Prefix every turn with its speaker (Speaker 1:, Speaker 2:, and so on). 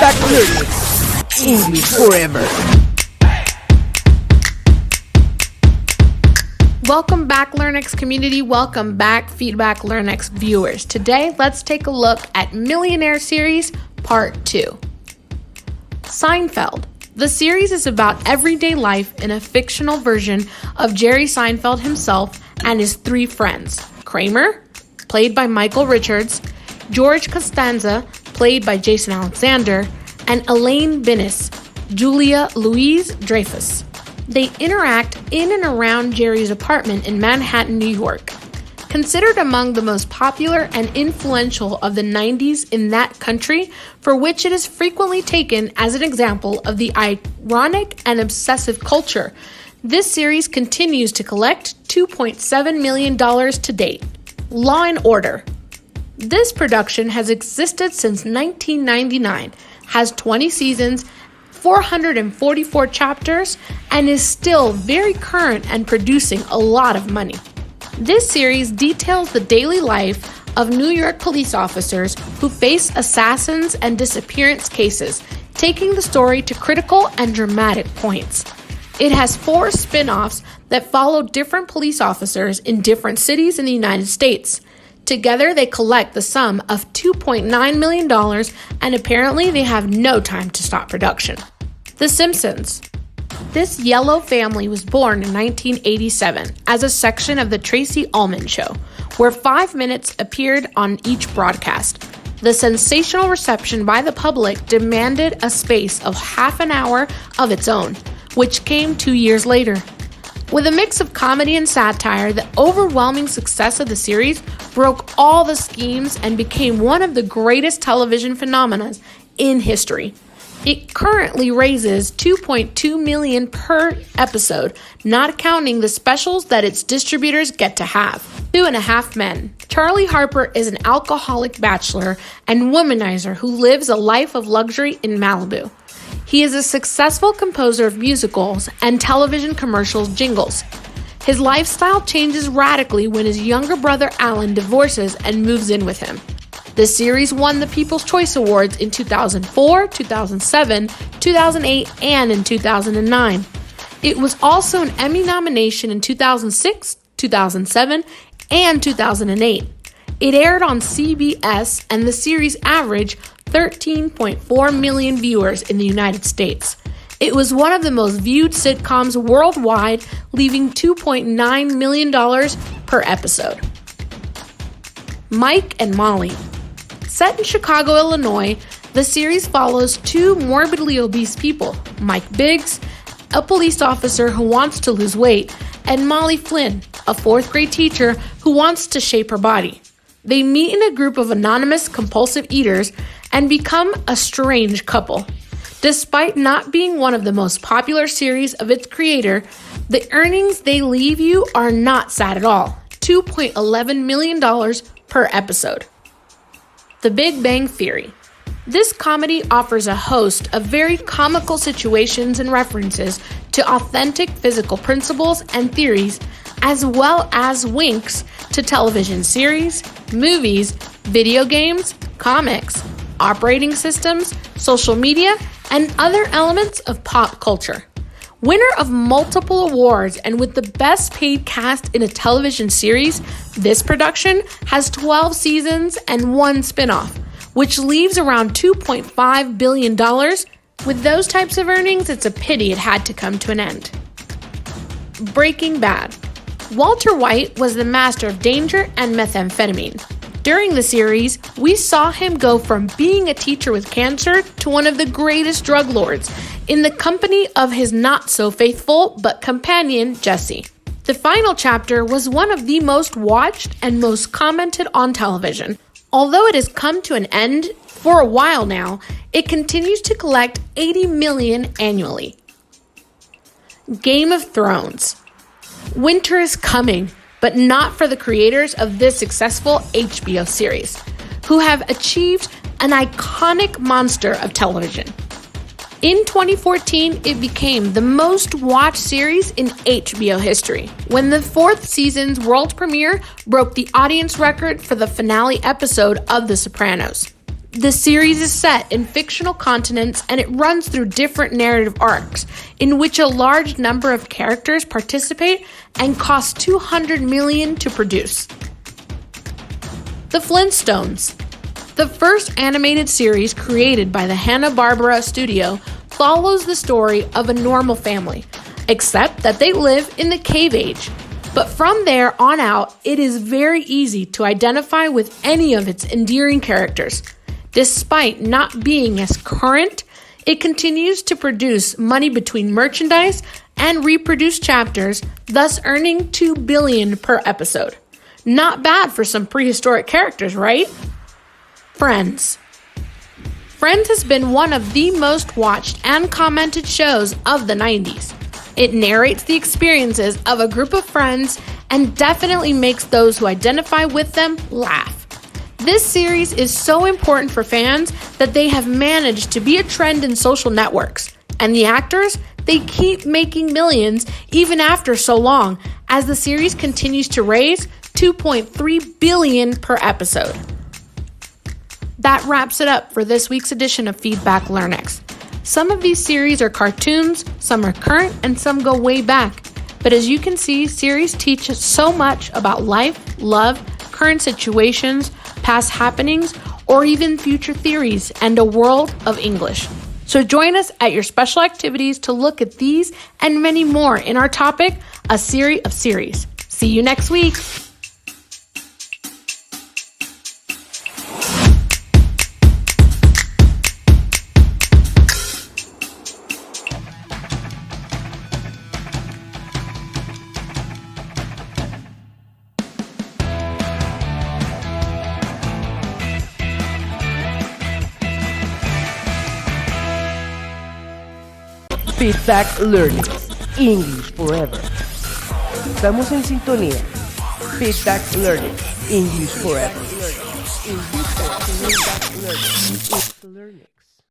Speaker 1: Feedback Learnex. English forever.
Speaker 2: Welcome back, Learnex community. Welcome back, Feedback Learnex viewers. Today, let's take a look at Millionaire series Part 2. Seinfeld. The series is about everyday life in a fictional version of Jerry Seinfeld himself and his three friends. Kramer, played by Michael Richards, George Costanza, played by Jason Alexander, and Elaine Binnis, Julia Louis-Dreyfus. They interact in and around Jerry's apartment in Manhattan, New York. Considered among the most popular and influential of the 90s in that country, for which it is frequently taken as an example of the ironic and obsessive culture, this series continues to collect $2.7 million to date. Law and Order. This production has existed since 1999, has 20 seasons, 444 chapters, and is still very current and producing a lot of money. This series details the daily life of New York police officers who face assassins and disappearance cases, taking the story to critical and dramatic points. It has 4 spin-offs that follow different police officers in different cities in the United States. Together, they collect the sum of $2.9 million, and apparently they have no time to stop production. The Simpsons. This yellow family was born in 1987 as a section of the Tracy Ullman Show, where 5 minutes appeared on each broadcast. The sensational reception by the public demanded a space of half an hour of its own, which came 2 years later. With a mix of comedy and satire, the overwhelming success of the series broke all the schemes and became one of the greatest television phenomena in history. It currently raises $2.2 million per episode, not counting the specials that its distributors get to have. 2.5 Men. Charlie Harper is an alcoholic bachelor and womanizer who lives a life of luxury in Malibu. He is a successful composer of musicals and television commercials jingles. His lifestyle changes radically when his younger brother Alan divorces and moves in with him. The series won the People's Choice Awards in 2004, 2007, 2008, and in 2009. It was also an Emmy nomination in 2006, 2007, and 2008. It aired on CBS, and the series averaged 13.4 million viewers in the United States. It was one of the most viewed sitcoms worldwide, leaving $2.9 million per episode. Mike and Molly. Set in Chicago, Illinois, the series follows 2 morbidly obese people, Mike Biggs, a police officer who wants to lose weight, and Molly Flynn, a 4th grade teacher who wants to shape her body. They meet in a group of anonymous compulsive eaters and become a strange couple. Despite not being one of the most popular series of its creator, the earnings they leave you are not sad at all, $2.11 million per episode. The Big Bang Theory. This comedy offers a host of very comical situations and references to authentic physical principles and theories, as well as winks to television series, movies, video games, comics, operating systems, social media, and other elements of pop culture. Winner of multiple awards and with the best paid cast in a television series, this production has 12 seasons and 1 spin-off, which leaves around $2.5 billion. With those types of earnings, it's a pity it had to come to an end. Breaking Bad. Walter White was the master of danger and methamphetamine. During the series, we saw him go from being a teacher with cancer to one of the greatest drug lords in the company of his not-so-faithful but companion, Jesse. The final chapter was one of the most watched and most commented on television. Although it has come to an end for a while now, it continues to collect $80 million annually. Game of Thrones. Winter is coming, but not for the creators of this successful HBO series, who have achieved an iconic monster of television. In 2014, it became the most watched series in HBO history, when the 4th season's world premiere broke the audience record for the finale episode of The Sopranos. The series is set in fictional continents and it runs through different narrative arcs in which a large number of characters participate and costs $200 million to produce. The Flintstones. The first animated series created by the Hanna-Barbera studio follows the story of a normal family, except that they live in the cave age. But from there on out, it is very easy to identify with any of its endearing characters. Despite not being as current, it continues to produce money between merchandise and reproduced chapters, thus earning $2 billion per episode. Not bad for some prehistoric characters, right? Friends. Friends has been one of the most watched and commented shows of the 90s. It narrates the experiences of a group of friends and definitely makes those who identify with them laugh. This series is so important for fans that they have managed to be a trend in social networks. And the actors, they keep making millions even after so long, as the series continues to raise $2.3 billion per episode. That wraps it up for this week's edition of Feedback Learnex. Some of these series are cartoons, some are current, and some go way back. But as you can see, series teach us so much about life, love, current situations, past happenings, or even future theories, and a world of English. So join us at your special activities to look at these and many more in our topic, A Series of Series. See you next week.
Speaker 1: Feedback Learnex, English Forever. Estamos en sintonía. Feedback Learnex, English Forever. English Forever.